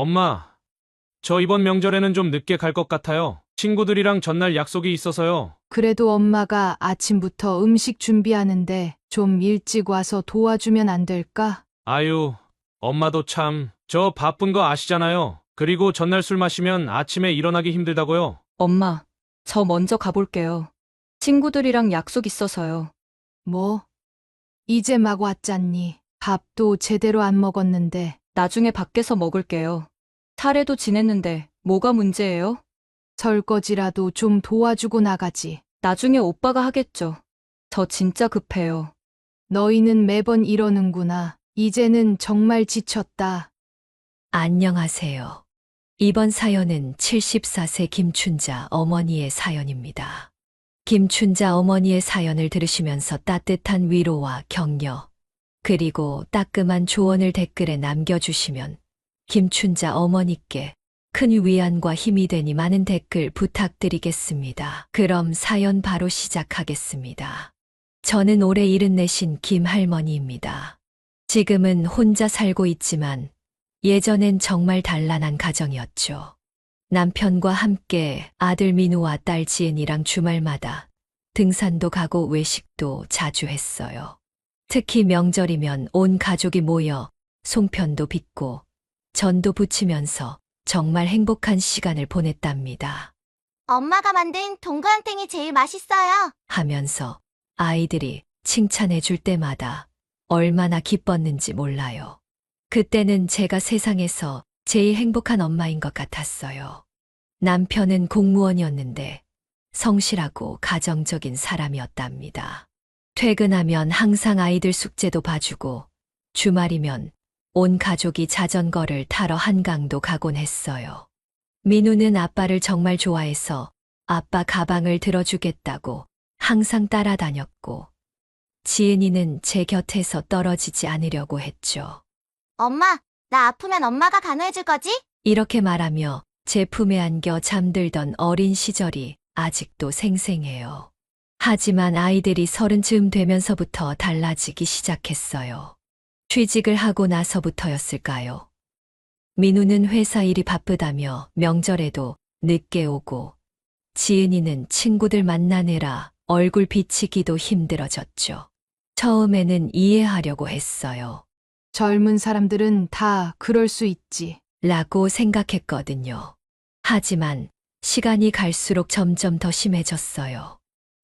엄마, 저 이번 명절에는 좀 늦게 갈 것 같아요. 친구들이랑 전날 약속이 있어서요. 그래도 엄마가 아침부터 음식 준비하는데 좀 일찍 와서 도와주면 안 될까? 아유, 엄마도 참, 저 바쁜 거 아시잖아요. 그리고 전날 술 마시면 아침에 일어나기 힘들다고요. 엄마, 저 먼저 가볼게요. 친구들이랑 약속 있어서요. 뭐? 이제 막 왔잖니. 밥도 제대로 안 먹었는데 나중에 밖에서 먹을게요. 차례도 지냈는데 뭐가 문제예요? 설거지라도 좀 도와주고 나가지. 나중에 오빠가 하겠죠. 저 진짜 급해요. 너희는 매번 이러는구나. 이제는 정말 지쳤다. 안녕하세요. 이번 사연은 74세 김춘자 어머니의 사연입니다. 김춘자 어머니의 사연을 들으시면서 따뜻한 위로와 격려, 그리고 따끔한 조언을 댓글에 남겨주시면 김춘자 어머니께 큰 위안과 힘이 되니 많은 댓글 부탁드리겠습니다. 그럼 사연 바로 시작하겠습니다. 저는 올해 74신 김할머니입니다. 지금은 혼자 살고 있지만 예전엔 정말 단란한 가정이었죠. 남편과 함께 아들 민우와 딸 지은이랑 주말마다 등산도 가고 외식도 자주 했어요. 특히 명절이면 온 가족이 모여 송편도 빚고 전도 부치면서 정말 행복한 시간을 보냈답니다. 엄마가 만든 동그랑땡이 제일 맛있어요. 하면서 아이들이 칭찬해 줄 때마다 얼마나 기뻤는지 몰라요. 그때는 제가 세상에서 제일 행복한 엄마인 것 같았어요. 남편은 공무원이었는데 성실하고 가정적인 사람이었답니다. 퇴근하면 항상 아이들 숙제도 봐주고 주말이면 온 가족이 자전거를 타러 한강도 가곤 했어요. 민우는 아빠를 정말 좋아해서 아빠 가방을 들어주겠다고 항상 따라다녔고 지은이는 제 곁에서 떨어지지 않으려고 했죠. 엄마, 나 아프면 엄마가 간호해줄 거지? 이렇게 말하며 제 품에 안겨 잠들던 어린 시절이 아직도 생생해요. 하지만 아이들이 30쯤 되면서부터 달라지기 시작했어요. 취직을 하고 나서부터였을까요? 민우는 회사 일이 바쁘다며 명절에도 늦게 오고 지은이는 친구들 만나느라 얼굴 비치기도 힘들어졌죠. 처음에는 이해하려고 했어요. 젊은 사람들은 다 그럴 수 있지. 라고 생각했거든요. 하지만 시간이 갈수록 점점 더 심해졌어요.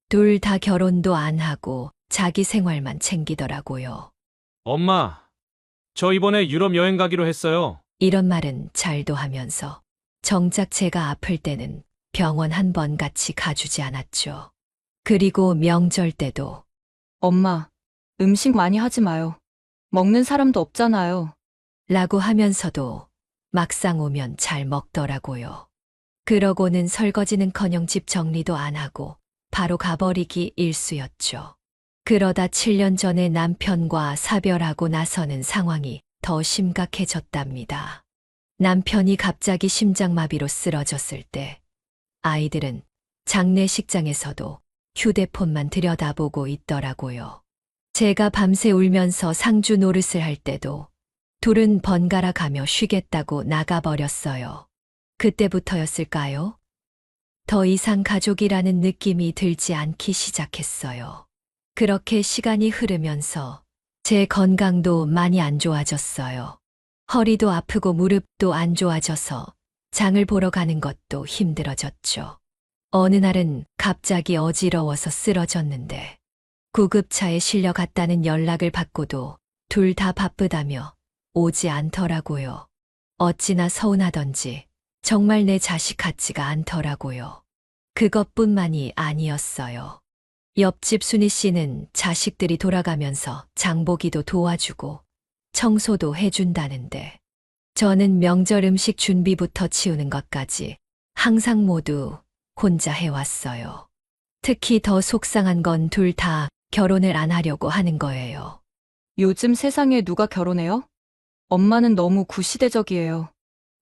둘 다 결혼도 안 하고 자기 생활만 챙기더라고요. 엄마, 저 이번에 유럽 여행 가기로 했어요. 이런 말은 잘도 하면서 정작 제가 아플 때는 병원 한 번 같이 가주지 않았죠. 그리고 명절 때도 엄마, 음식 많이 하지 마요. 먹는 사람도 없잖아요. 라고 하면서도 막상 오면 잘 먹더라고요. 그러고는 설거지는커녕 집 정리도 안 하고 바로 가버리기 일쑤였죠. 그러다 7년 전에 남편과 사별하고 나서는 상황이 더 심각해졌답니다. 남편이 갑자기 심장마비로 쓰러졌을 때 아이들은 장례식장에서도 휴대폰만 들여다보고 있더라고요. 제가 밤새 울면서 상주 노릇을 할 때도 둘은 번갈아 가며 쉬겠다고 나가버렸어요. 그때부터였을까요? 더 이상 가족이라는 느낌이 들지 않기 시작했어요. 그렇게 시간이 흐르면서 제 건강도 많이 안 좋아졌어요. 허리도 아프고 무릎도 안 좋아져서 장을 보러 가는 것도 힘들어졌죠. 어느 날은 갑자기 어지러워서 쓰러졌는데 구급차에 실려갔다는 연락을 받고도 둘 다 바쁘다며 오지 않더라고요. 어찌나 서운하던지 정말 내 자식 같지가 않더라고요. 그것뿐만이 아니었어요. 옆집 순희 씨는 자식들이 돌아가면서 장보기도 도와주고 청소도 해준다는데 저는 명절 음식 준비부터 치우는 것까지 항상 모두 혼자 해왔어요. 특히 더 속상한 건 둘 다 결혼을 안 하려고 하는 거예요. 요즘 세상에 누가 결혼해요? 엄마는 너무 구시대적이에요.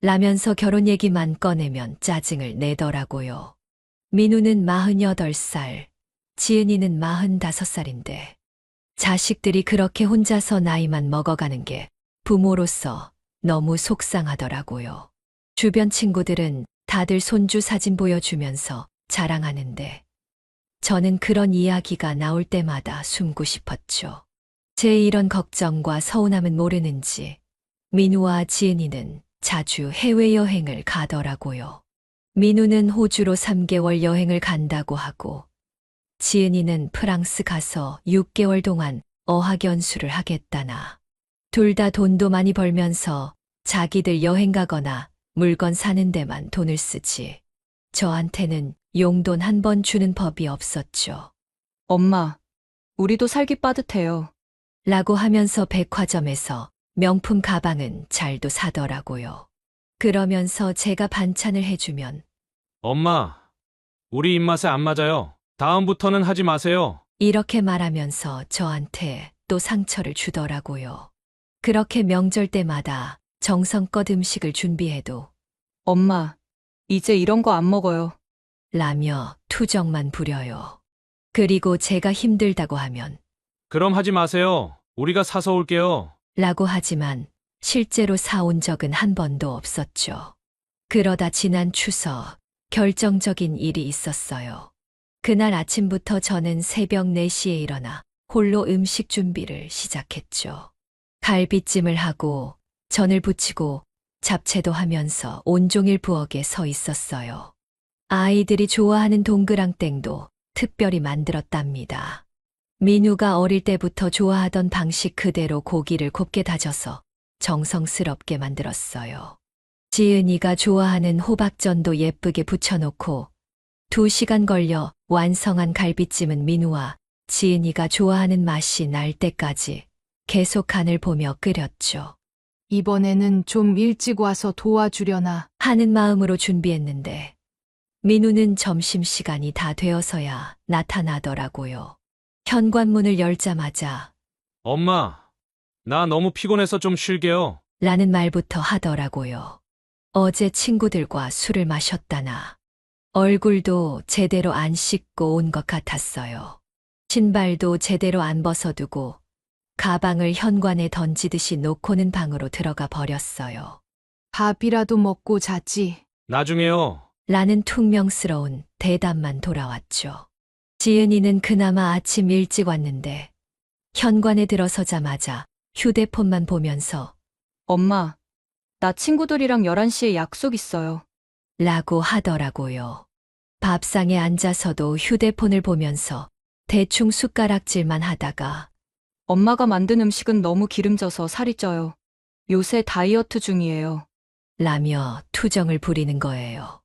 라면서 결혼 얘기만 꺼내면 짜증을 내더라고요. 민우는 48살, 지은이는 45살인데 자식들이 그렇게 혼자서 나이만 먹어가는 게 부모로서 너무 속상하더라고요. 주변 친구들은 다들 손주 사진 보여주면서 자랑하는데 저는 그런 이야기가 나올 때마다 숨고 싶었죠. 제 이런 걱정과 서운함은 모르는지 민우와 지은이는 자주 해외여행을 가더라고요. 민우는 호주로 3개월 여행을 간다고 하고 지은이는 프랑스 가서 6개월 동안 어학연수를 하겠다나. 둘 다 돈도 많이 벌면서 자기들 여행 가거나 물건 사는 데만 돈을 쓰지. 저한테는 용돈 한 번 주는 법이 없었죠. 엄마, 우리도 살기 빠듯해요. 라고 하면서 백화점에서 명품 가방은 잘도 사더라고요. 그러면서 제가 반찬을 해주면 엄마, 우리 입맛에 안 맞아요. 다음부터는 하지 마세요. 이렇게 말하면서 저한테 또 상처를 주더라고요. 그렇게 명절 때마다 정성껏 음식을 준비해도 엄마, 이제 이런 거 안 먹어요. 라며 투정만 부려요. 그리고 제가 힘들다고 하면 그럼 하지 마세요. 우리가 사서 올게요. 라고 하지만 실제로 사온 적은 한 번도 없었죠. 그러다 지난 추석 결정적인 일이 있었어요. 그날 아침부터 저는 새벽 4시에 일어나 홀로 음식 준비를 시작했죠. 갈비찜을 하고 전을 부치고 잡채도 하면서 온종일 부엌에 서 있었어요. 아이들이 좋아하는 동그랑땡도 특별히 만들었답니다. 민우가 어릴 때부터 좋아하던 방식 그대로 고기를 곱게 다져서 정성스럽게 만들었어요. 지은이가 좋아하는 호박전도 예쁘게 부쳐놓고 2시간 걸려 완성한 갈비찜은 민우와 지은이가 좋아하는 맛이 날 때까지 계속 간을 보며 끓였죠. 이번에는 좀 일찍 와서 도와주려나. 하는 마음으로 준비했는데 민우는 점심시간이 다 되어서야 나타나더라고요. 현관문을 열자마자 엄마, 나 너무 피곤해서 좀 쉴게요. 라는 말부터 하더라고요. 어제 친구들과 술을 마셨다나 얼굴도 제대로 안 씻고 온 것 같았어요. 신발도 제대로 안 벗어두고 가방을 현관에 던지듯이 놓고는 방으로 들어가 버렸어요. 밥이라도 먹고 자지. 나중에요. 라는 퉁명스러운 대답만 돌아왔죠. 지은이는 그나마 아침 일찍 왔는데 현관에 들어서자마자 휴대폰만 보면서 엄마, 나 친구들이랑 11시에 약속 있어요. 라고 하더라고요. 밥상에 앉아서도 휴대폰을 보면서 대충 숟가락질만 하다가 엄마가 만든 음식은 너무 기름져서 살이 쪄요. 요새 다이어트 중이에요. 라며 투정을 부리는 거예요.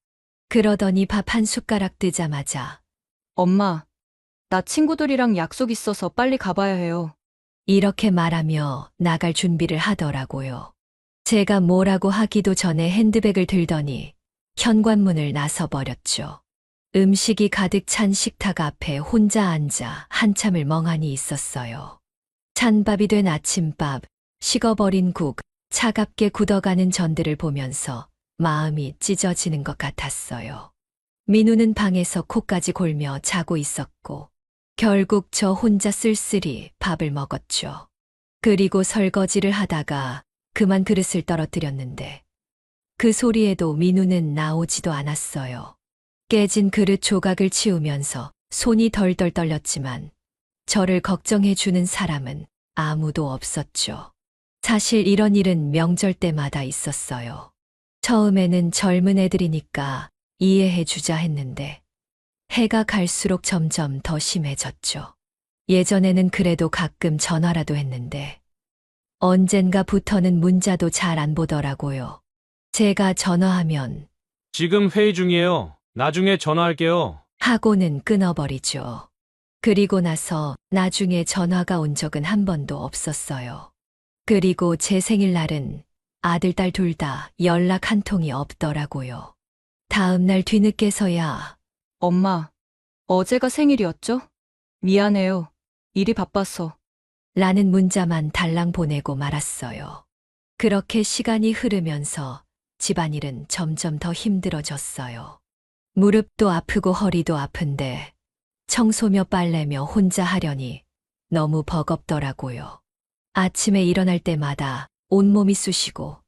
그러더니 밥 한 숟가락 뜨자마자 엄마, 나 친구들이랑 약속 있어서 빨리 가봐야 해요. 이렇게 말하며 나갈 준비를 하더라고요. 제가 뭐라고 하기도 전에 핸드백을 들더니 현관문을 나서버렸죠. 음식이 가득 찬 식탁 앞에 혼자 앉아 한참을 멍하니 있었어요. 찬밥이 된 아침밥, 식어버린 국, 차갑게 굳어가는 전들을 보면서 마음이 찢어지는 것 같았어요. 민우는 방에서 코까지 골며 자고 있었고 결국 저 혼자 쓸쓸히 밥을 먹었죠. 그리고 설거지를 하다가 그만 그릇을 떨어뜨렸는데 그 소리에도 민우는 나오지도 않았어요. 깨진 그릇 조각을 치우면서 손이 덜덜 떨렸지만 저를 걱정해 주는 사람은 아무도 없었죠. 사실 이런 일은 명절 때마다 있었어요. 처음에는 젊은 애들이니까 이해해 주자 했는데 해가 갈수록 점점 더 심해졌죠. 예전에는 그래도 가끔 전화라도 했는데 언젠가부터는 문자도 잘 안 보더라고요. 제가 전화하면 지금 회의 중이에요. 나중에 전화할게요. 하고는 끊어버리죠. 그리고 나서 나중에 전화가 온 적은 한 번도 없었어요. 그리고 제 생일날은 아들, 딸 둘 다 연락 한 통이 없더라고요. 다음날 뒤늦게서야 엄마, 어제가 생일이었죠? 미안해요. 일이 바빠서. 라는 문자만 달랑 보내고 말았어요. 그렇게 시간이 흐르면서 집안일은 점점 더 힘들어졌어요. 무릎도 아프고 허리도 아픈데 청소며 빨래며 혼자 하려니 너무 버겁더라고요. 아침에 일어날 때마다 온몸이 쑤시고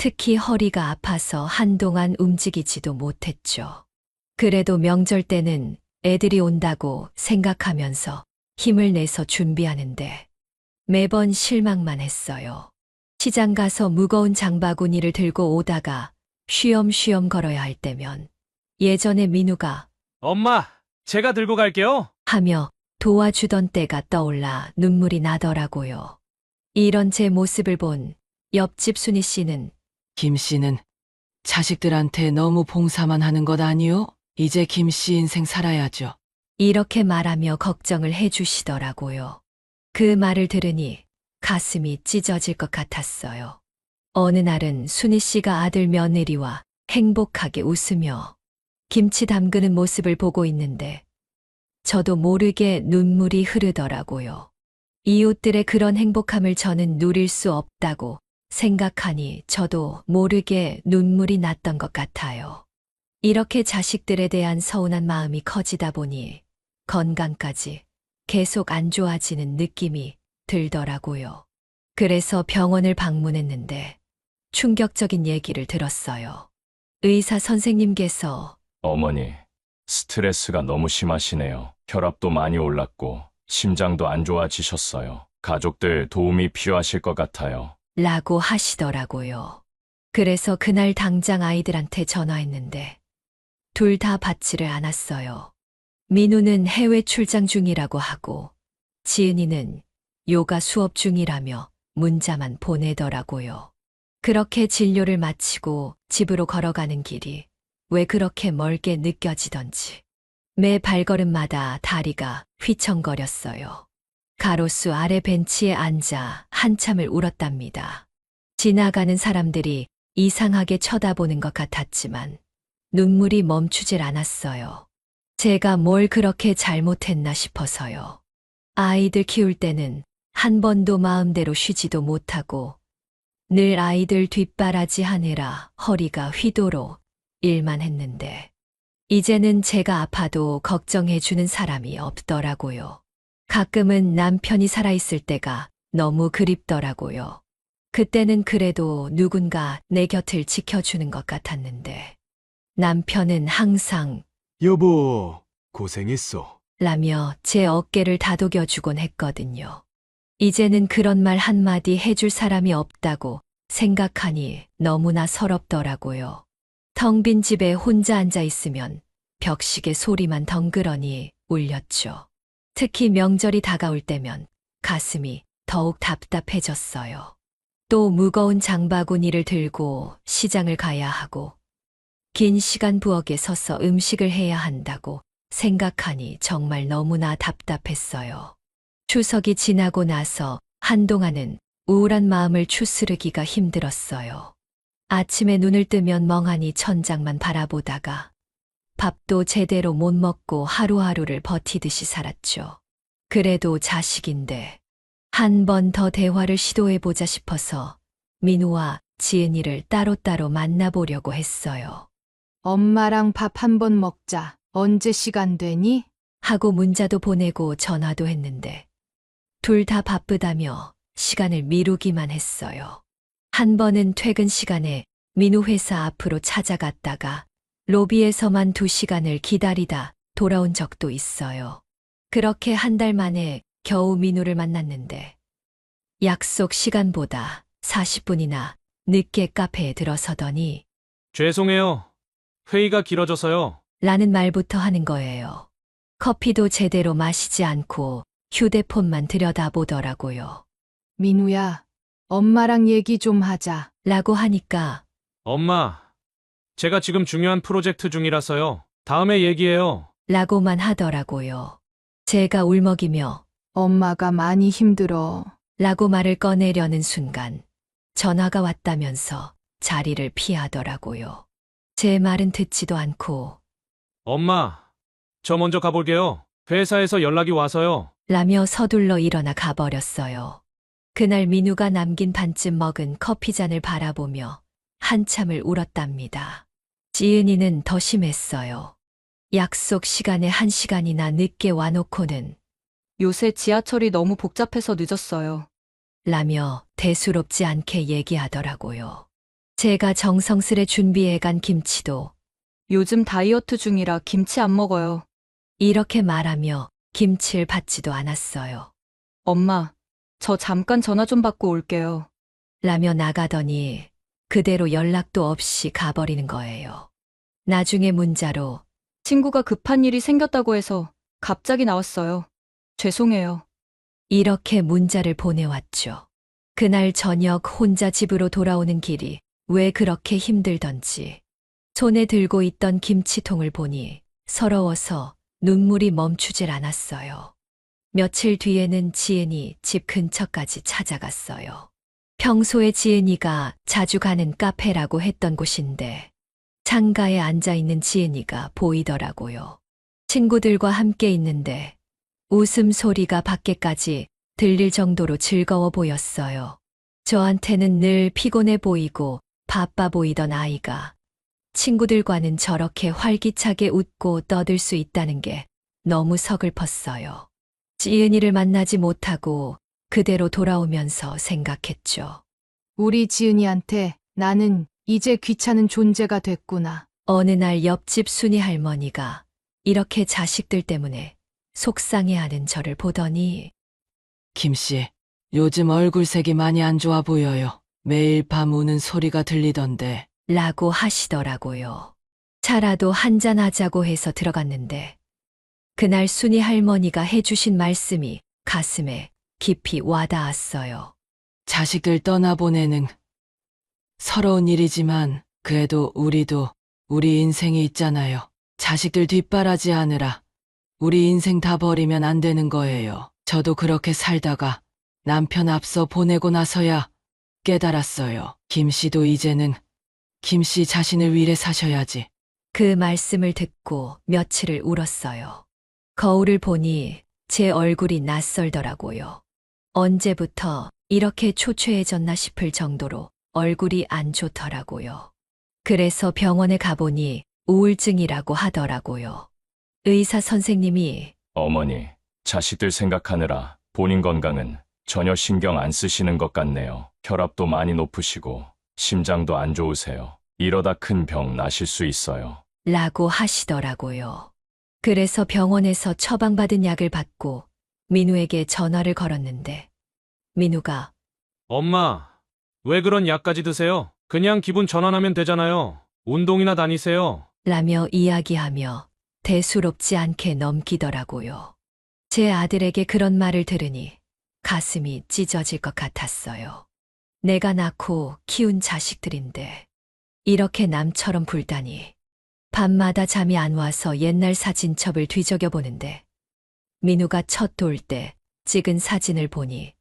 특히 허리가 아파서 한동안 움직이지도 못했죠. 그래도 명절 때는 애들이 온다고 생각하면서 힘을 내서 준비하는데 매번 실망만 했어요. 시장 가서 무거운 장바구니를 들고 오다가 쉬엄쉬엄 걸어야 할 때면 예전에 민우가 엄마, 제가 들고 갈게요. 하며 도와주던 때가 떠올라 눈물이 나더라고요. 이런 제 모습을 본 옆집 순희 씨는 김 씨는 자식들한테 너무 봉사만 하는 것 아니요? 이제 김 씨 인생 살아야죠. 이렇게 말하며 걱정을 해주시더라고요. 그 말을 들으니 가슴이 찢어질 것 같았어요. 어느 날은 순희 씨가 아들 며느리와 행복하게 웃으며 김치 담그는 모습을 보고 있는데 저도 모르게 눈물이 흐르더라고요. 이웃들의 그런 행복함을 저는 누릴 수 없다고 생각하니 저도 모르게 눈물이 났던 것 같아요. 이렇게 자식들에 대한 서운한 마음이 커지다 보니 건강까지 계속 안 좋아지는 느낌이 들더라고요. 그래서 병원을 방문했는데 충격적인 얘기를 들었어요. 의사 선생님께서 어머니, 스트레스가 너무 심하시네요. 혈압도 많이 올랐고 심장도 안 좋아지셨어요. 가족들 도움이 필요하실 것 같아요. 라고 하시더라고요. 그래서 그날 당장 아이들한테 전화했는데 둘 다 받지를 않았어요. 민우는 해외 출장 중이라고 하고 지은이는 요가 수업 중이라며 문자만 보내더라고요. 그렇게 진료를 마치고 집으로 걸어가는 길이 왜 그렇게 멀게 느껴지던지 매 발걸음마다 다리가 휘청거렸어요. 가로수 아래 벤치에 앉아 한참을 울었답니다. 지나가는 사람들이 이상하게 쳐다보는 것 같았지만 눈물이 멈추질 않았어요. 제가 뭘 그렇게 잘못했나 싶어서요. 아이들 키울 때는 한 번도 마음대로 쉬지도 못하고 늘 아이들 뒷바라지 하느라 허리가 휘도록 일만 했는데 이제는 제가 아파도 걱정해주는 사람이 없더라고요. 가끔은 남편이 살아있을 때가 너무 그립더라고요. 그때는 그래도 누군가 내 곁을 지켜주는 것 같았는데 남편은 항상 여보, 고생했어. 라며 제 어깨를 다독여주곤 했거든요. 이제는 그런 말 한마디 해줄 사람이 없다고 생각하니 너무나 서럽더라고요. 텅 빈 집에 혼자 앉아 있으면 벽시계 소리만 덩그러니 울렸죠. 특히 명절이 다가올 때면 가슴이 더욱 답답해졌어요. 또 무거운 장바구니를 들고 시장을 가야 하고 긴 시간 부엌에 서서 음식을 해야 한다고 생각하니 정말 너무나 답답했어요. 추석이 지나고 나서 한동안은 우울한 마음을 추스르기가 힘들었어요. 아침에 눈을 뜨면 멍하니 천장만 바라보다가 밥도 제대로 못 먹고 하루하루를 버티듯이 살았죠. 그래도 자식인데 한 번 더 대화를 시도해보자 싶어서 민우와 지은이를 따로따로 만나보려고 했어요. 엄마랑 밥 한 번 먹자. 언제 시간 되니? 하고 문자도 보내고 전화도 했는데 둘 다 바쁘다며 시간을 미루기만 했어요. 한 번은 퇴근 시간에 민우 회사 앞으로 찾아갔다가 로비에서만 2시간을 기다리다 돌아온 적도 있어요. 그렇게 한 달 만에 겨우 민우를 만났는데 약속 시간보다 40분이나 늦게 카페에 들어서더니 죄송해요. 회의가 길어져서요. 라는 말부터 하는 거예요. 커피도 제대로 마시지 않고 휴대폰만 들여다보더라고요. 민우야, 엄마랑 얘기 좀 하자. 라고 하니까 엄마, 제가 지금 중요한 프로젝트 중이라서요. 다음에 얘기해요. 라고만 하더라고요. 제가 울먹이며 엄마가 많이 힘들어. 라고 말을 꺼내려는 순간 전화가 왔다면서 자리를 피하더라고요. 제 말은 듣지도 않고 엄마, 저 먼저 가볼게요. 회사에서 연락이 와서요. 라며 서둘러 일어나 가버렸어요. 그날 민우가 남긴 반쯤 먹은 커피잔을 바라보며 한참을 울었답니다. 지은이는 더 심했어요. 약속 시간에 1시간이나 늦게 와놓고는 요새 지하철이 너무 복잡해서 늦었어요. 라며 대수롭지 않게 얘기하더라고요. 제가 정성스레 준비해간 김치도 요즘 다이어트 중이라 김치 안 먹어요. 이렇게 말하며 김치를 받지도 않았어요. 엄마, 저 잠깐 전화 좀 받고 올게요. 라며 나가더니 그대로 연락도 없이 가버리는 거예요. 나중에 문자로 친구가 급한 일이 생겼다고 해서 갑자기 나왔어요. 죄송해요. 이렇게 문자를 보내왔죠. 그날 저녁 혼자 집으로 돌아오는 길이 왜 그렇게 힘들던지 손에 들고 있던 김치통을 보니 서러워서 눈물이 멈추질 않았어요. 며칠 뒤에는 지은이 집 근처까지 찾아갔어요. 평소에 지은이가 자주 가는 카페라고 했던 곳인데 창가에 앉아있는 지은이가 보이더라고요. 친구들과 함께 있는데 웃음소리가 밖에까지 들릴 정도로 즐거워 보였어요. 저한테는 늘 피곤해 보이고 바빠 보이던 아이가 친구들과는 저렇게 활기차게 웃고 떠들 수 있다는 게 너무 서글펐어요. 지은이를 만나지 못하고 그대로 돌아오면서 생각했죠. 우리 지은이한테 나는 이제 귀찮은 존재가 됐구나. 어느 날 옆집 순이 할머니가 이렇게 자식들 때문에 속상해하는 저를 보더니 김씨, 요즘 얼굴색이 많이 안 좋아 보여요. 매일 밤 우는 소리가 들리던데. 라고 하시더라고요. 차라도 한잔하자고 해서 들어갔는데 그날 순이 할머니가 해주신 말씀이 가슴에 깊이 와닿았어요. 자식들 떠나보내는 서러운 일이지만 그래도 우리도 우리 인생이 있잖아요. 자식들 뒷바라지 하느라 우리 인생 다 버리면 안 되는 거예요. 저도 그렇게 살다가 남편 앞서 보내고 나서야 깨달았어요. 김씨도 이제는 김씨 자신을 위해 사셔야지. 그 말씀을 듣고 며칠을 울었어요. 거울을 보니 제 얼굴이 낯설더라고요. 언제부터 이렇게 초췌해졌나 싶을 정도로 얼굴이 안 좋더라고요. 그래서 병원에 가보니 우울증이라고 하더라고요. 의사 선생님이 어머니, 자식들 생각하느라 본인 건강은 전혀 신경 안 쓰시는 것 같네요. 혈압도 많이 높으시고 심장도 안 좋으세요. 이러다 큰 병 나실 수 있어요. 라고 하시더라고요. 그래서 병원에서 처방받은 약을 받고 민우에게 전화를 걸었는데 민우가 엄마, 왜 그런 약까지 드세요? 그냥 기분 전환하면 되잖아요. 운동이나 다니세요. 라며 이야기하며 대수롭지 않게 넘기더라고요. 제 아들에게 그런 말을 들으니 가슴이 찢어질 것 같았어요. 내가 낳고 키운 자식들인데 이렇게 남처럼 굴다니. 밤마다 잠이 안 와서 옛날 사진첩을 뒤적여 보는데 민우가 첫 돌 때 찍은 사진을 보니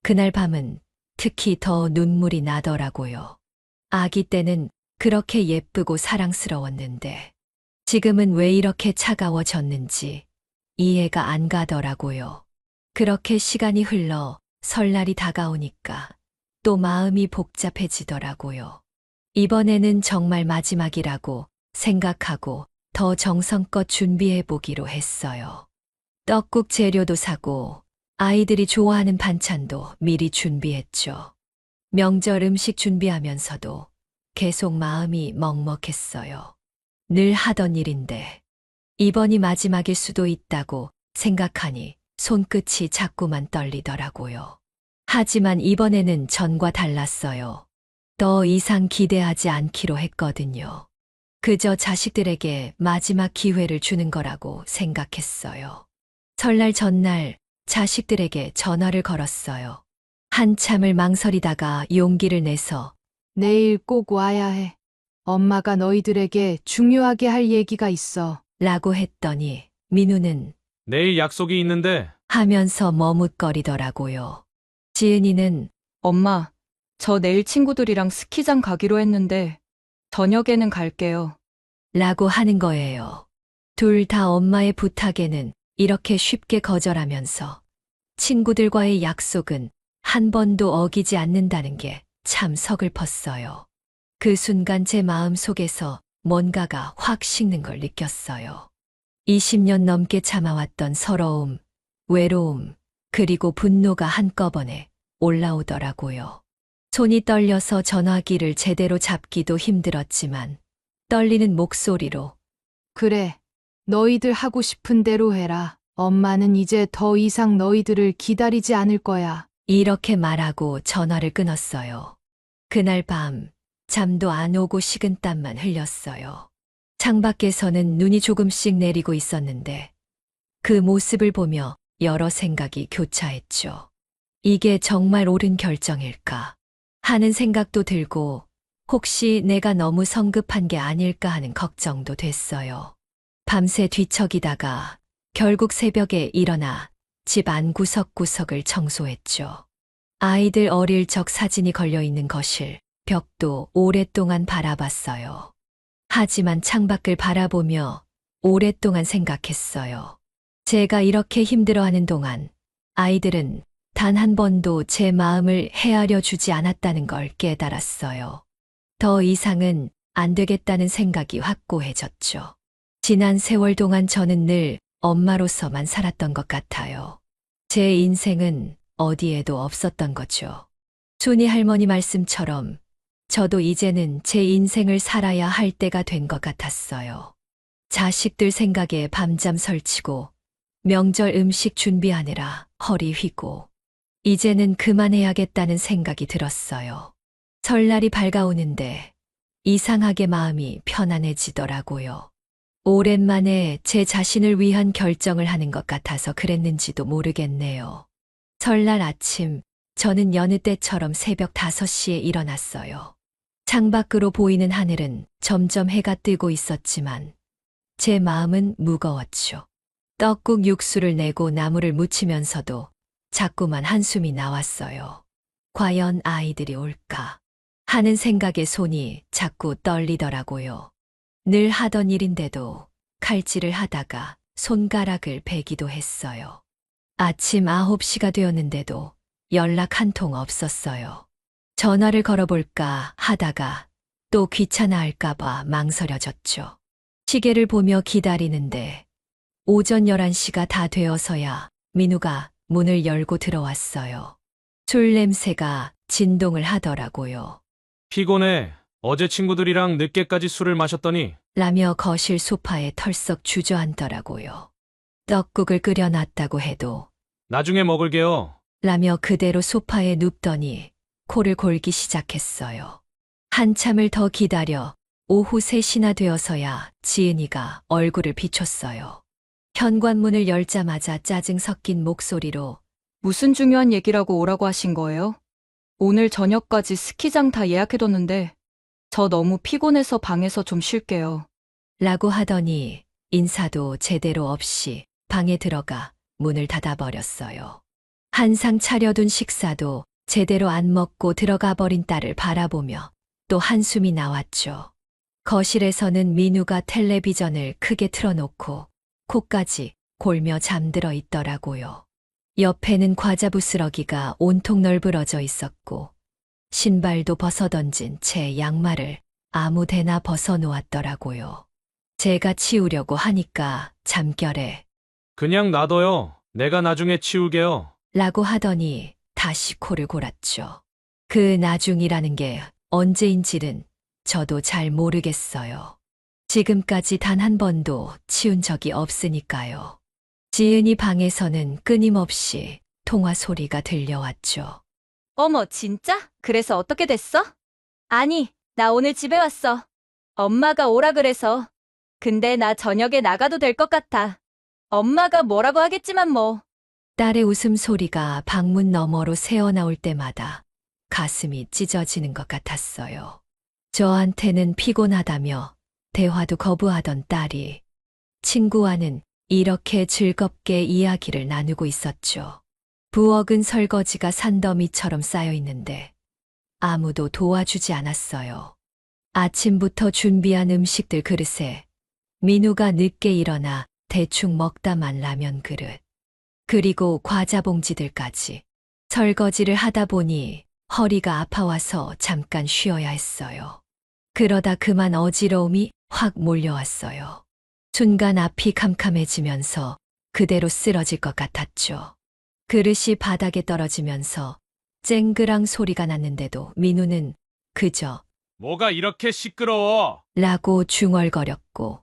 그날 밤은 특히 더 눈물이 나더라고요. 아기 때는 그렇게 예쁘고 사랑스러웠는데 지금은 왜 이렇게 차가워졌는지 이해가 안 가더라고요. 그렇게 시간이 흘러 설날이 다가오니까 또 마음이 복잡해지더라고요. 이번에는 정말 마지막이라고 생각하고 더 정성껏 준비해 보기로 했어요. 떡국 재료도 사고 아이들이 좋아하는 반찬도 미리 준비했죠. 명절 음식 준비하면서도 계속 마음이 먹먹했어요. 늘 하던 일인데 이번이 마지막일 수도 있다고 생각하니 손끝이 자꾸만 떨리더라고요. 하지만 이번에는 전과 달랐어요. 더 이상 기대하지 않기로 했거든요. 그저 자식들에게 마지막 기회를 주는 거라고 생각했어요. 설날 전날 자식들에게 전화를 걸었어요. 한참을 망설이다가 용기를 내서 내일 꼭 와야 해. 엄마가 너희들에게 중요하게 할 얘기가 있어. 라고 했더니 민우는 내일 약속이 있는데 하면서 머뭇거리더라고요. 지은이는 엄마, 저 내일 친구들이랑 스키장 가기로 했는데 저녁에는 갈게요. 라고 하는 거예요. 둘 다 엄마의 부탁에는 이렇게 쉽게 거절하면서 친구들과의 약속은 한 번도 어기지 않는다는 게 참 서글펐어요. 그 순간 제 마음 속에서 뭔가가 확 식는 걸 느꼈어요. 20년 넘게 참아왔던 서러움, 외로움, 그리고 분노가 한꺼번에 올라오더라고요. 손이 떨려서 전화기를 제대로 잡기도 힘들었지만 떨리는 목소리로 그래. 너희들 하고 싶은 대로 해라. 엄마는 이제 더 이상 너희들을 기다리지 않을 거야. 이렇게 말하고 전화를 끊었어요. 그날 밤 잠도 안 오고 식은땀만 흘렸어요. 창밖에서는 눈이 조금씩 내리고 있었는데 그 모습을 보며 여러 생각이 교차했죠. 이게 정말 옳은 결정일까 하는 생각도 들고 혹시 내가 너무 성급한 게 아닐까 하는 걱정도 됐어요. 밤새 뒤척이다가 결국 새벽에 일어나 집 안 구석구석을 청소했죠. 아이들 어릴 적 사진이 걸려 있는 거실, 벽도 오랫동안 바라봤어요. 하지만 창밖을 바라보며 오랫동안 생각했어요. 제가 이렇게 힘들어하는 동안 아이들은 단 한 번도 제 마음을 헤아려 주지 않았다는 걸 깨달았어요. 더 이상은 안 되겠다는 생각이 확고해졌죠. 지난 세월 동안 저는 늘 엄마로서만 살았던 것 같아요. 제 인생은 어디에도 없었던 거죠. 순이 할머니 말씀처럼 저도 이제는 제 인생을 살아야 할 때가 된 것 같았어요. 자식들 생각에 밤잠 설치고 명절 음식 준비하느라 허리 휘고 이제는 그만해야겠다는 생각이 들었어요. 설날이 밝아오는데 이상하게 마음이 편안해지더라고요. 오랜만에 제 자신을 위한 결정을 하는 것 같아서 그랬는지도 모르겠네요. 설날 아침, 저는 여느 때처럼 새벽 5시에 일어났어요. 창밖으로 보이는 하늘은 점점 해가 뜨고 있었지만 제 마음은 무거웠죠. 떡국 육수를 내고 나물을 무치면서도 자꾸만 한숨이 나왔어요. 과연 아이들이 올까 하는 생각에 손이 자꾸 떨리더라고요. 늘 하던 일인데도 칼질을 하다가 손가락을 베기도 했어요. 아침 9시가 되었는데도 연락 한 통 없었어요. 전화를 걸어볼까 하다가 또 귀찮아 할까봐 망설여졌죠. 시계를 보며 기다리는데 오전 11시가 다 되어서야 민우가 문을 열고 들어왔어요. 술 냄새가 진동을 하더라고요. 피곤해. 어제 친구들이랑 늦게까지 술을 마셨더니 라며 거실 소파에 털썩 주저앉더라고요. 떡국을 끓여놨다고 해도 나중에 먹을게요. 라며 그대로 소파에 눕더니 코를 골기 시작했어요. 한참을 더 기다려 오후 3시나 되어서야 지은이가 얼굴을 비췄어요. 현관문을 열자마자 짜증 섞인 목소리로 무슨 중요한 얘기라고 오라고 하신 거예요? 오늘 저녁까지 스키장 다 예약해뒀는데 저 너무 피곤해서 방에서 좀 쉴게요. 라고 하더니 인사도 제대로 없이 방에 들어가 문을 닫아버렸어요. 한상 차려둔 식사도 제대로 안 먹고 들어가 버린 딸을 바라보며 또 한숨이 나왔죠. 거실에서는 민우가 텔레비전을 크게 틀어놓고 코까지 골며 잠들어 있더라고요. 옆에는 과자 부스러기가 온통 널브러져 있었고 신발도 벗어던진 채 양말을 아무데나 벗어놓았더라고요. 제가 치우려고 하니까 잠결에 그냥 놔둬요. 내가 나중에 치울게요. 라고 하더니 다시 코를 골았죠. 그 나중이라는 게 언제인지는 저도 잘 모르겠어요. 지금까지 단 한 번도 치운 적이 없으니까요. 지은이 방에서는 끊임없이 통화 소리가 들려왔죠. 어머, 진짜? 그래서 어떻게 됐어? 아니, 나 오늘 집에 왔어. 엄마가 오라 그래서. 근데 나 저녁에 나가도 될 것 같아. 엄마가 뭐라고 하겠지만 뭐. 딸의 웃음소리가 방문 너머로 새어나올 때마다 가슴이 찢어지는 것 같았어요. 저한테는 피곤하다며 대화도 거부하던 딸이 친구와는 이렇게 즐겁게 이야기를 나누고 있었죠. 부엌은 설거지가 산더미처럼 쌓여 있는데 아무도 도와주지 않았어요. 아침부터 준비한 음식들 그릇에 민우가 늦게 일어나 대충 먹다만 라면 그릇, 그리고 과자 봉지들까지. 설거지를 하다 보니 허리가 아파와서 잠깐 쉬어야 했어요. 그러다 그만 어지러움이 확 몰려왔어요. 순간 앞이 캄캄해지면서 그대로 쓰러질 것 같았죠. 그릇이 바닥에 떨어지면서 쨍그랑 소리가 났는데도 민우는 그저 뭐가 이렇게 시끄러워? 라고 중얼거렸고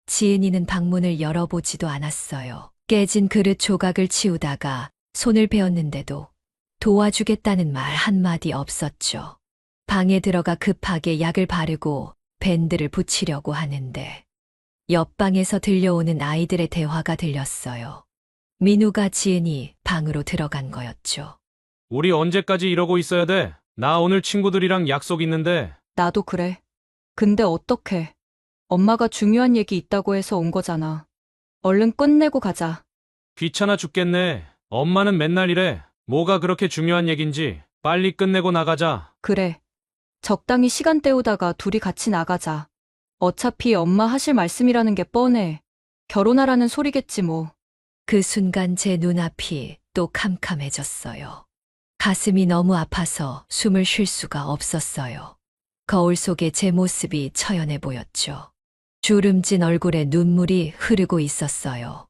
지은이는 방문을 열어보지도 않았어요. 깨진 그릇 조각을 치우다가 손을 베었는데도 도와주겠다는 말 한마디 없었죠. 방에 들어가 급하게 약을 바르고 밴드를 붙이려고 하는데 옆방에서 들려오는 아이들의 대화가 들렸어요. 민우가 지은이 방으로 들어간 거였죠. 우리 언제까지 이러고 있어야 돼? 나 오늘 친구들이랑 약속 있는데. 나도 그래. 근데 어떡해. 엄마가 중요한 얘기 있다고 해서 온 거잖아. 얼른 끝내고 가자. 귀찮아 죽겠네. 엄마는 맨날 이래. 뭐가 그렇게 중요한 얘긴지 빨리 끝내고 나가자. 그래. 적당히 시간 때우다가 둘이 같이 나가자. 어차피 엄마 하실 말씀이라는 게 뻔해. 결혼하라는 소리겠지 뭐. 그 순간 제 눈앞이 또 캄캄해졌어요. 가슴이 너무 아파서 숨을 쉴 수가 없었어요. 거울 속에 제 모습이 처연해 보였죠. 주름진 얼굴에 눈물이 흐르고 있었어요.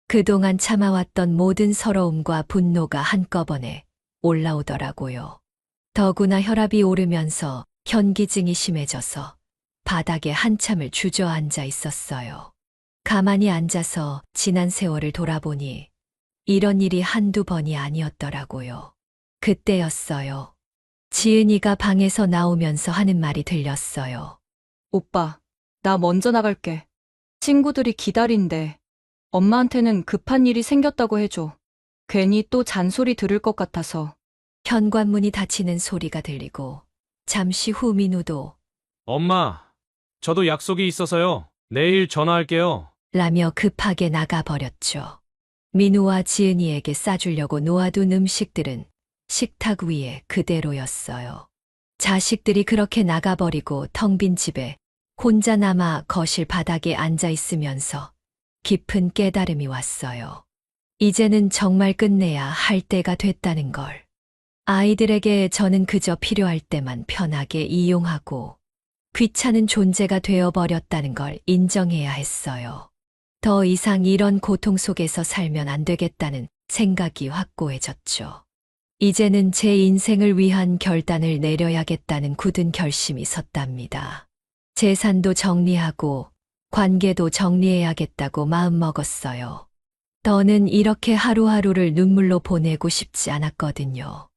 그동안 참아왔던 모든 서러움과 분노가 한꺼번에 올라오더라고요. 더구나 혈압이 오르면서 현기증이 심해져서 바닥에 한참을 주저앉아 있었어요. 가만히 앉아서 지난 세월을 돌아보니 이런 일이 한두 번이 아니었더라고요. 그때였어요. 지은이가 방에서 나오면서 하는 말이 들렸어요. 오빠, 나 먼저 나갈게. 친구들이 기다린대. 엄마한테는 급한 일이 생겼다고 해줘. 괜히 또 잔소리 들을 것 같아서. 현관문이 닫히는 소리가 들리고 잠시 후 민우도 엄마, 저도 약속이 있어서요. 내일 전화할게요. 라며 급하게 나가버렸죠. 민우와 지은이에게 싸주려고 놓아둔 음식들은 식탁 위에 그대로였어요. 자식들이 그렇게 나가버리고 텅 빈 집에 혼자 남아 거실 바닥에 앉아 있으면서 깊은 깨달음이 왔어요. 이제는 정말 끝내야 할 때가 됐다는 걸. 아이들에게 저는 그저 필요할 때만 편하게 이용하고 귀찮은 존재가 되어버렸다는 걸 인정해야 했어요. 더 이상 이런 고통 속에서 살면 안 되겠다는 생각이 확고해졌죠. 이제는 제 인생을 위한 결단을 내려야겠다는 굳은 결심이 섰답니다. 재산도 정리하고 관계도 정리해야겠다고 마음먹었어요. 더는 이렇게 하루하루를 눈물로 보내고 싶지 않았거든요.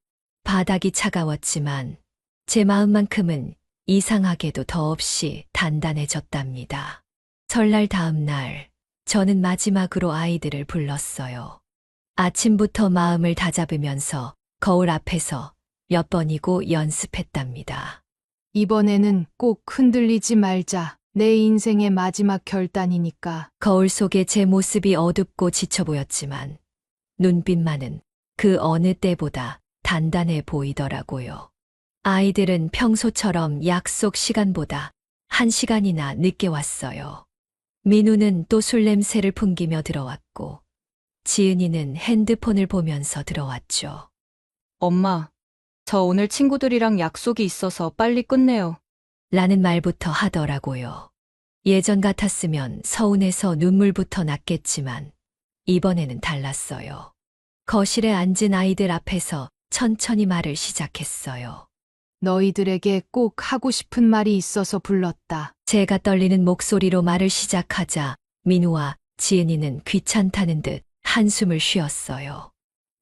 바닥이 차가웠지만 제 마음만큼은 이상하게도 더없이 단단해졌답니다. 설날 다음 날 저는 마지막으로 아이들을 불렀어요. 아침부터 마음을 다잡으면서 거울 앞에서 몇 번이고 연습했답니다. 이번에는 꼭 흔들리지 말자. 내 인생의 마지막 결단이니까. 거울 속에 제 모습이 어둡고 지쳐 보였지만 눈빛만은 그 어느 때보다 단단해 보이더라고요. 아이들은 평소처럼 약속 시간보다 1시간이나 늦게 왔어요. 민우는 또 술 냄새를 풍기며 들어왔고 지은이는 핸드폰을 보면서 들어왔죠. 엄마, 저 오늘 친구들이랑 약속이 있어서 빨리 끝내요. 라는 말부터 하더라고요. 예전 같았으면 서운해서 눈물부터 났겠지만 이번에는 달랐어요. 거실에 앉은 아이들 앞에서 천천히 말을 시작했어요. 너희들에게 꼭 하고 싶은 말이 있어서 불렀다. 제가 떨리는 목소리로 말을 시작하자 민우와 지은이는 귀찮다는 듯 한숨을 쉬었어요.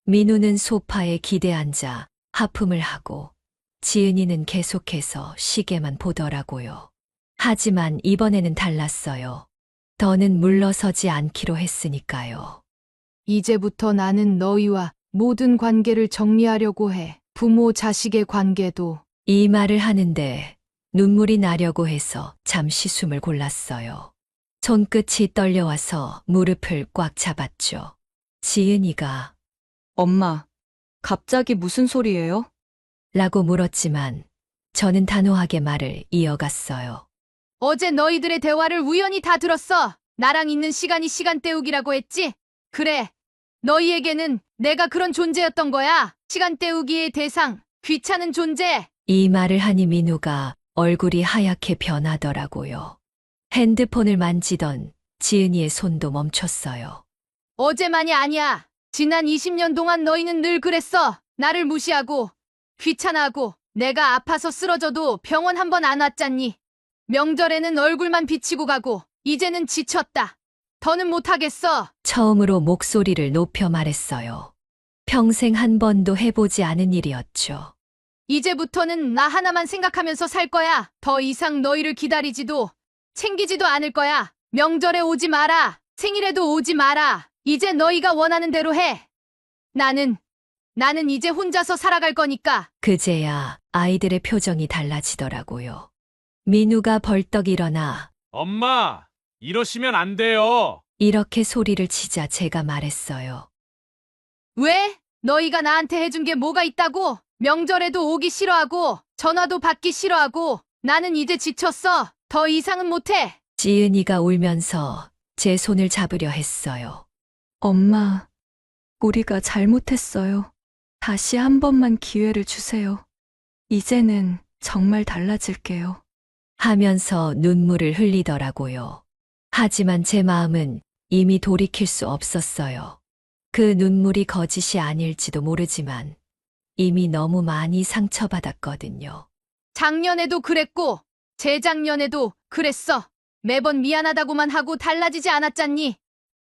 민우는 소파에 기대 앉아 하품을 하고 지은이는 계속해서 시계만 보더라고요. 하지만 이번에는 달랐어요. 더는 물러서지 않기로 했으니까요. 이제부터 나는 너희와 모든 관계를 정리하려고 해. 부모 자식의 관계도. 이 말을 하는데 눈물이 나려고 해서 잠시 숨을 골랐어요. 손끝이 떨려와서 무릎을 꽉 잡았죠. 지은이가 엄마, 갑자기 무슨 소리예요? 라고 물었지만 저는 단호하게 말을 이어갔어요. 어제 너희들의 대화를 우연히 다 들었어. 나랑 있는 시간이 시간 때우기라고 했지? 그래. 너희에게는 내가 그런 존재였던 거야. 시간 때우기의 대상, 귀찮은 존재. 이 말을 하니 민우가 얼굴이 하얗게 변하더라고요. 핸드폰을 만지던 지은이의 손도 멈췄어요. 어제만이 아니야. 지난 20년 동안 너희는 늘 그랬어. 나를 무시하고 귀찮아하고 내가 아파서 쓰러져도 병원 한 번 안 왔잖니. 명절에는 얼굴만 비치고 가고 이제는 지쳤다. 더는 못하겠어. 처음으로 목소리를 높여 말했어요. 평생 한 번도 해보지 않은 일이었죠. 이제부터는 나 하나만 생각하면서 살 거야. 더 이상 너희를 기다리지도 챙기지도 않을 거야. 명절에 오지 마라. 생일에도 오지 마라. 이제 너희가 원하는 대로 해. 나는 이제 혼자서 살아갈 거니까. 그제야 아이들의 표정이 달라지더라고요. 민우가 벌떡 일어나 엄마, 이러시면 안 돼요. 이렇게 소리를 치자 제가 말했어요. 왜? 너희가 나한테 해준 게 뭐가 있다고? 명절에도 오기 싫어하고 전화도 받기 싫어하고 나는 이제 지쳤어. 더 이상은 못해. 지은이가 울면서 제 손을 잡으려 했어요. 엄마, 우리가 잘못했어요. 다시 한 번만 기회를 주세요. 이제는 정말 달라질게요. 하면서 눈물을 흘리더라고요. 하지만 제 마음은 이미 돌이킬 수 없었어요. 그 눈물이 거짓이 아닐지도 모르지만 이미 너무 많이 상처받았거든요. 작년에도 그랬고 재작년에도 그랬어. 매번 미안하다고만 하고 달라지지 않았잖니.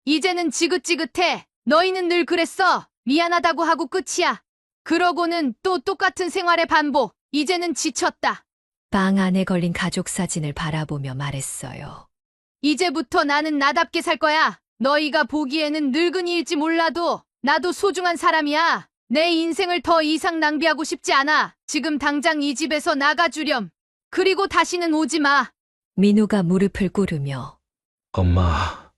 이제는 지긋지긋해. 너희는 늘 그랬어. 미안하다고 하고 끝이야. 그러고는 또 똑같은 생활의 반복. 이제는 지쳤다. 방 안에 걸린 가족 사진을 바라보며 말했어요. 이제부터 나는 나답게 살 거야. 너희가 보기에는 늙은이일지 몰라도 나도 소중한 사람이야. 내 인생을 더 이상 낭비하고 싶지 않아. 지금 당장 이 집에서 나가주렴. 그리고 다시는 오지 마. 민우가 무릎을 꿇으며 엄마,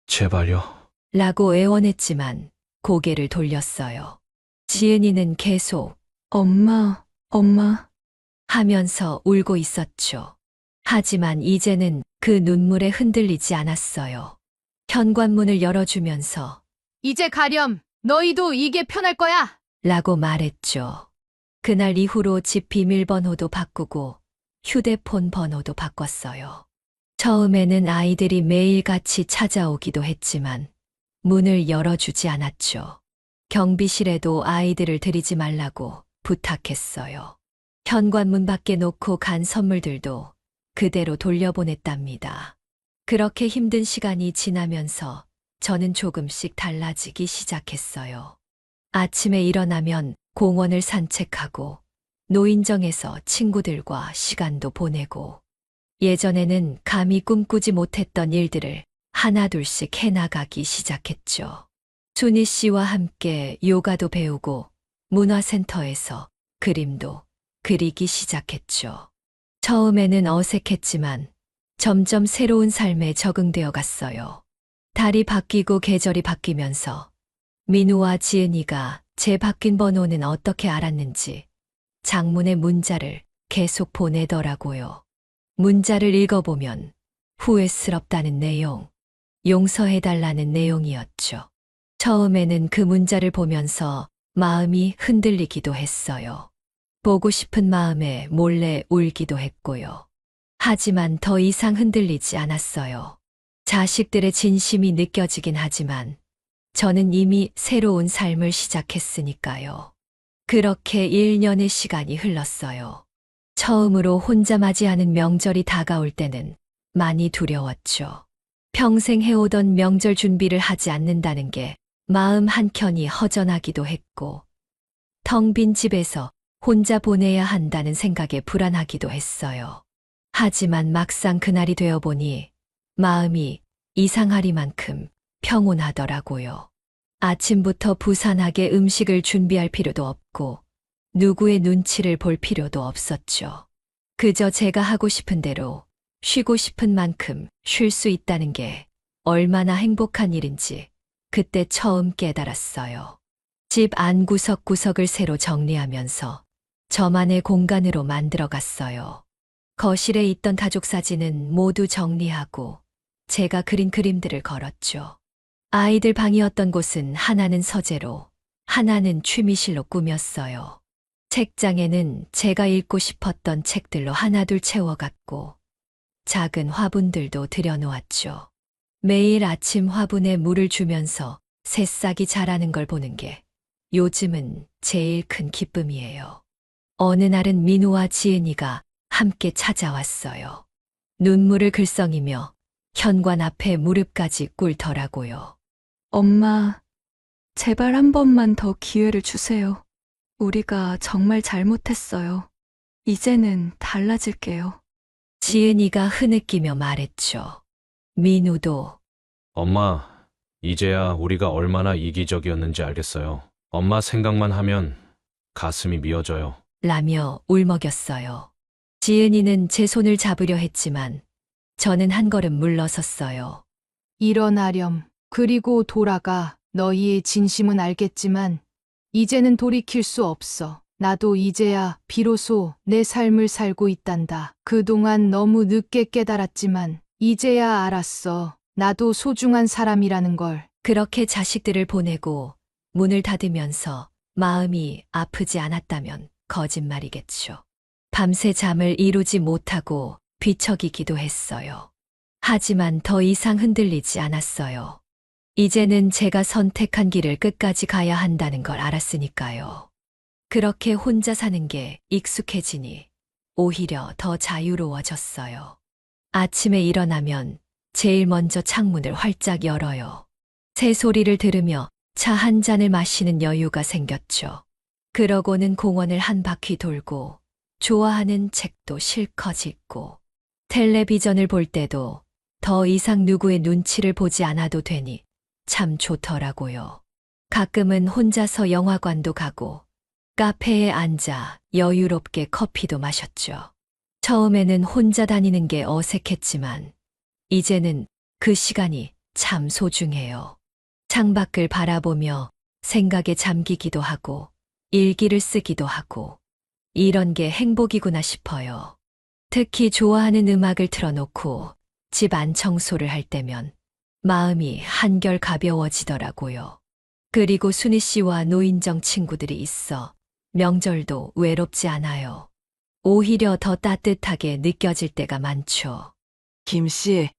제발요. 라고 애원했지만 고개를 돌렸어요. 지은이는 계속 엄마, 하면서 울고 있었죠. 하지만 이제는 그 눈물에 흔들리지 않았어요. 현관문을 열어주면서 이제 가렴. 너희도 이게 편할 거야. 라고 말했죠. 그날 이후로 집 비밀번호도 바꾸고 휴대폰 번호도 바꿨어요. 처음에는 아이들이 매일같이 찾아오기도 했지만 문을 열어주지 않았죠. 경비실에도 아이들을 들이지 말라고 부탁했어요. 현관문 밖에 놓고 간 선물들도 그대로 돌려보냈답니다. 그렇게 힘든 시간이 지나면서 저는 조금씩 달라지기 시작했어요. 아침에 일어나면 공원을 산책하고 노인정에서 친구들과 시간도 보내고 예전에는 감히 꿈꾸지 못했던 일들을 하나둘씩 해나가기 시작했죠. 순희 씨와 함께 요가도 배우고 문화센터에서 그림도 그리기 시작했죠. 처음에는 어색했지만 점점 새로운 삶에 적응되어 갔어요. 달이 바뀌고 계절이 바뀌면서 민우와 지은이가 제 바뀐 번호는 어떻게 알았는지 장문의 문자를 계속 보내더라고요. 문자를 읽어보면 후회스럽다는 내용, 용서해달라는 내용이었죠. 처음에는 그 문자를 보면서 마음이 흔들리기도 했어요. 보고 싶은 마음에 몰래 울기도 했고요. 하지만 더 이상 흔들리지 않았어요. 자식들의 진심이 느껴지긴 하지만 저는 이미 새로운 삶을 시작했으니까요. 그렇게 1년의 시간이 흘렀어요. 처음으로 혼자 맞이하는 명절이 다가올 때는 많이 두려웠죠. 평생 해오던 명절 준비를 하지 않는다는 게 마음 한켠이 허전하기도 했고, 텅 빈 집에서 혼자 보내야 한다는 생각에 불안하기도 했어요. 하지만 막상 그날이 되어보니 마음이 이상하리만큼 평온하더라고요. 아침부터 부산하게 음식을 준비할 필요도 없고 누구의 눈치를 볼 필요도 없었죠. 그저 제가 하고 싶은 대로 쉬고 싶은 만큼 쉴 수 있다는 게 얼마나 행복한 일인지 그때 처음 깨달았어요. 집 안 구석구석을 새로 정리하면서 저만의 공간으로 만들어갔어요. 거실에 있던 가족 사진은 모두 정리하고 제가 그린 그림들을 걸었죠. 아이들 방이었던 곳은 하나는 서재로, 하나는 취미실로 꾸몄어요. 책장에는 제가 읽고 싶었던 책들로 하나둘 채워갔고, 작은 화분들도 들여놓았죠. 매일 아침 화분에 물을 주면서 새싹이 자라는 걸 보는 게 요즘은 제일 큰 기쁨이에요. 어느 날은 민우와 지은이가 함께 찾아왔어요. 눈물을 글썽이며 현관 앞에 무릎까지 꿇더라고요. 엄마, 제발 한 번만 더 기회를 주세요. 우리가 정말 잘못했어요. 이제는 달라질게요. 지은이가 흐느끼며 말했죠. 민우도 엄마, 이제야 우리가 얼마나 이기적이었는지 알겠어요. 엄마 생각만 하면 가슴이 미어져요. 라며 울먹였어요. 지은이는 제 손을 잡으려 했지만 저는 한 걸음 물러섰어요. 일어나렴. 그리고 돌아가. 너희의 진심은 알겠지만 이제는 돌이킬 수 없어. 나도 이제야 비로소 내 삶을 살고 있단다. 그동안 너무 늦게 깨달았지만 이제야 알았어. 나도 소중한 사람이라는 걸. 그렇게 자식들을 보내고 문을 닫으면서 마음이 아프지 않았다면 거짓말이겠죠. 밤새 잠을 이루지 못하고 뒤척이기도 했어요. 하지만 더 이상 흔들리지 않았어요. 이제는 제가 선택한 길을 끝까지 가야 한다는 걸 알았으니까요. 그렇게 혼자 사는 게 익숙해지니 오히려 더 자유로워졌어요. 아침에 일어나면 제일 먼저 창문을 활짝 열어요. 새 소리를 들으며 차 한 잔을 마시는 여유가 생겼죠. 그러고는 공원을 한 바퀴 돌고 좋아하는 책도 실컷 읽고 텔레비전을 볼 때도 더 이상 누구의 눈치를 보지 않아도 되니 참 좋더라고요. 가끔은 혼자서 영화관도 가고 카페에 앉아 여유롭게 커피도 마셨죠. 처음에는 혼자 다니는 게 어색했지만 이제는 그 시간이 참 소중해요. 창밖을 바라보며 생각에 잠기기도 하고 일기를 쓰기도 하고 이런 게 행복이구나 싶어요. 특히 좋아하는 음악을 틀어놓고 집 안 청소를 할 때면 마음이 한결 가벼워지더라고요. 그리고 순희 씨와 노인정 친구들이 있어 명절도 외롭지 않아요. 오히려 더 따뜻하게 느껴질 때가 많죠. 김씨,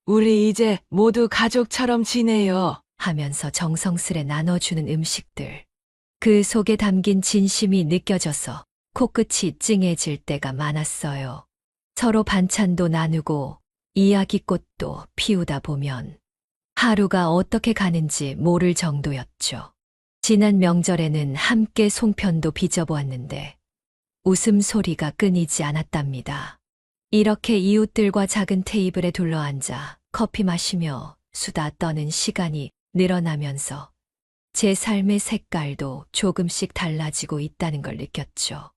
우리 이제 모두 가족처럼 지내요. 하면서 정성스레 나눠주는 음식들. 그 속에 담긴 진심이 느껴져서 코끝이 찡해질 때가 많았어요. 서로 반찬도 나누고 이야기꽃도 피우다 보면 하루가 어떻게 가는지 모를 정도였죠. 지난 명절에는 함께 송편도 빚어보았는데 웃음소리가 끊이지 않았답니다. 이렇게 이웃들과 작은 테이블에 둘러앉아 커피 마시며 수다 떠는 시간이 늘어나면서 제 삶의 색깔도 조금씩 달라지고 있다는 걸 느꼈죠.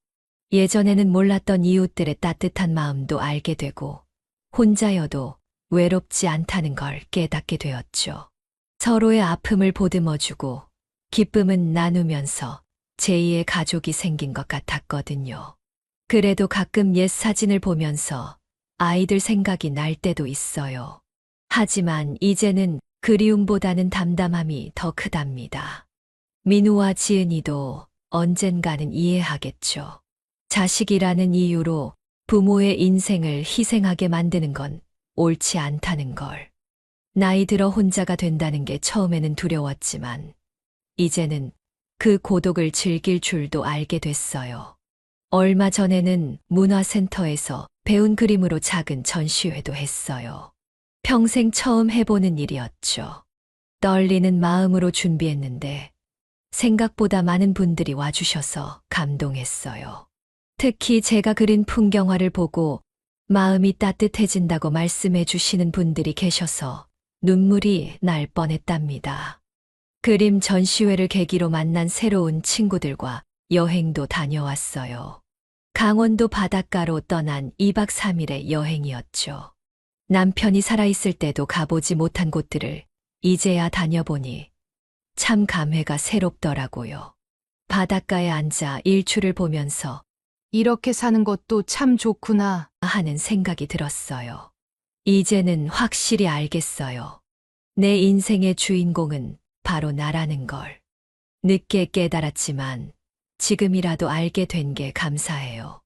예전에는 몰랐던 이웃들의 따뜻한 마음도 알게 되고 혼자여도 외롭지 않다는 걸 깨닫게 되었죠. 서로의 아픔을 보듬어주고 기쁨은 나누면서 제2의 가족이 생긴 것 같았거든요. 그래도 가끔 옛 사진을 보면서 아이들 생각이 날 때도 있어요. 하지만 이제는 그리움보다는 담담함이 더 크답니다. 민우와 지은이도 언젠가는 이해하겠죠. 자식이라는 이유로 부모의 인생을 희생하게 만드는 건 옳지 않다는 걸. 나이 들어 혼자가 된다는 게 처음에는 두려웠지만 이제는 그 고독을 즐길 줄도 알게 됐어요. 얼마 전에는 문화센터에서 배운 그림으로 작은 전시회도 했어요. 평생 처음 해보는 일이었죠. 떨리는 마음으로 준비했는데 생각보다 많은 분들이 와주셔서 감동했어요. 특히 제가 그린 풍경화를 보고 마음이 따뜻해진다고 말씀해 주시는 분들이 계셔서 눈물이 날 뻔했답니다. 그림 전시회를 계기로 만난 새로운 친구들과 여행도 다녀왔어요. 강원도 바닷가로 떠난 2박 3일의 여행이었죠. 남편이 살아있을 때도 가보지 못한 곳들을 이제야 다녀보니 참 감회가 새롭더라고요. 바닷가에 앉아 일출을 보면서 이렇게 사는 것도 참 좋구나. 하는 생각이 들었어요. 이제는 확실히 알겠어요. 내 인생의 주인공은 바로 나라는 걸. 늦게 깨달았지만 지금이라도 알게 된 게 감사해요.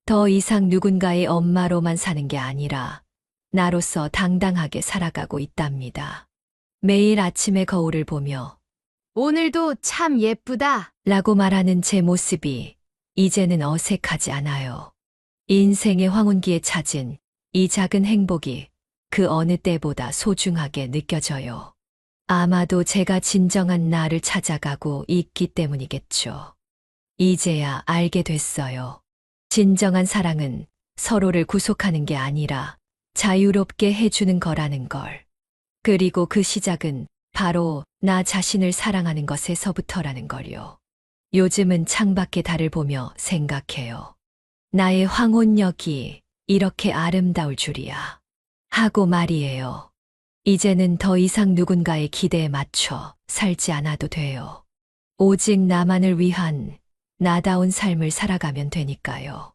더 이상 누군가의 엄마로만 사는 게 아니라 나로서 당당하게 살아가고 있답니다. 매일 아침에 거울을 보며 오늘도 참 예쁘다. 라고 말하는 제 모습이 이제는 어색하지 않아요. 인생의 황혼기에 찾은 이 작은 행복이 그 어느 때보다 소중하게 느껴져요. 아마도 제가 진정한 나를 찾아가고 있기 때문이겠죠. 이제야 알게 됐어요. 진정한 사랑은 서로를 구속하는 게 아니라 자유롭게 해주는 거라는 걸. 그리고 그 시작은 바로 나 자신을 사랑하는 것에서부터라는 걸요. 요즘은 창밖의 달을 보며 생각해요. 나의 황혼역이 이렇게 아름다울 줄이야. 하고 말이에요. 이제는 더 이상 누군가의 기대에 맞춰 살지 않아도 돼요. 오직 나만을 위한 나다운 삶을 살아가면 되니까요.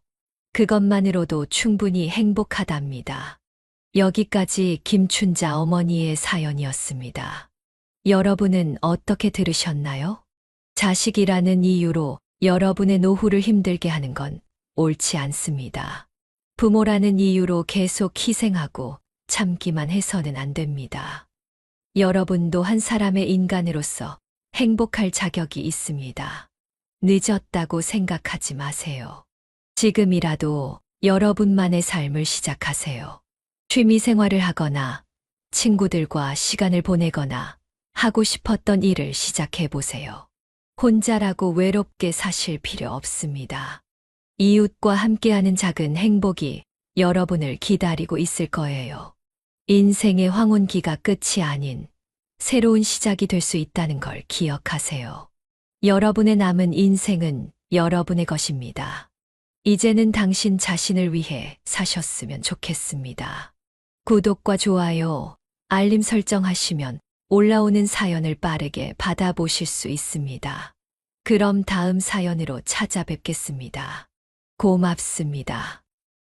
그것만으로도 충분히 행복하답니다. 여기까지 김춘자 어머니의 사연이었습니다. 여러분은 어떻게 들으셨나요? 자식이라는 이유로 여러분의 노후를 힘들게 하는 건 옳지 않습니다. 부모라는 이유로 계속 희생하고 참기만 해서는 안 됩니다. 여러분도 한 사람의 인간으로서 행복할 자격이 있습니다. 늦었다고 생각하지 마세요. 지금이라도 여러분만의 삶을 시작하세요. 취미 생활을 하거나 친구들과 시간을 보내거나 하고 싶었던 일을 시작해 보세요. 혼자라고 외롭게 사실 필요 없습니다. 이웃과 함께하는 작은 행복이 여러분을 기다리고 있을 거예요. 인생의 황혼기가 끝이 아닌 새로운 시작이 될 수 있다는 걸 기억하세요. 여러분의 남은 인생은 여러분의 것입니다. 이제는 당신 자신을 위해 사셨으면 좋겠습니다. 구독과 좋아요, 알림 설정하시면 올라오는 사연을 빠르게 받아보실 수 있습니다. 그럼 다음 사연으로 찾아뵙겠습니다. 고맙습니다.